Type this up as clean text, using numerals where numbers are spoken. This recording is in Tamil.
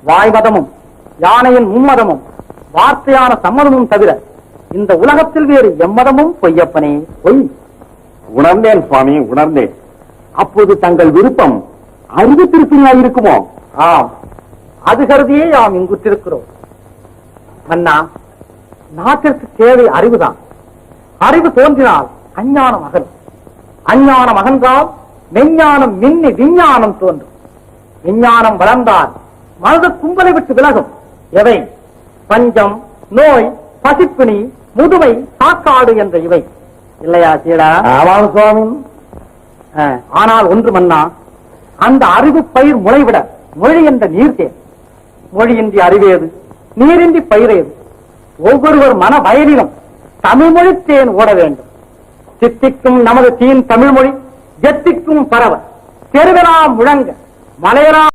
வாய் மதமும் யானையின் மும்மதமும் வார்த்தையான சம்மதமும் தவிர இந்த உலகத்தில் வேறு எம்மதமும் பொய்யப்பனே பொய். உணர்ந்தேன் சுவாமி, உணர்ந்தேன். அப்போது தங்கள் விருப்பம் அறிவு திருப்தியாய் இருக்குமோ? ஆம், அது கருதியே நாம் இங்குற்றிருக்கிறோம். மன்னா, நாட்டிற்கு தேவை அறிவுதான். அறிவு தோன்றினால் அஞ்ஞானம் அகலும். அஞ்ஞானம் அகன்றால் மெஞ்ஞானம் மின்னி விஞ்ஞானம் தோன்றும். விஞ்ஞானம் வளர்ந்தால் மனது கும்பலை விட்டு விலகும். எவை? பஞ்சம், நோய், பசிப்பிணி, முதுமை, சாக்காடு என்ற இவை இல்லையா சீடா? ஆமாம் சுவாமி. ஆனால் ஒன்று மன்னா, அந்த அறிவு பயிர் முளைவிட மொழி என்ற நீர்த்தேன். மொழியின்றி அறிவேது, நீரின்றி பயிரேது. ஒவ்வொருவர் மன வயலிலும் தமிழ் மொழி தேன் ஓட வேண்டும். சித்திக்கும் நமது தீன் தமிழ் மொழி எத்திக்கும் பரவ தெருவெல்லாம் முழங்க மலையெல்லாம்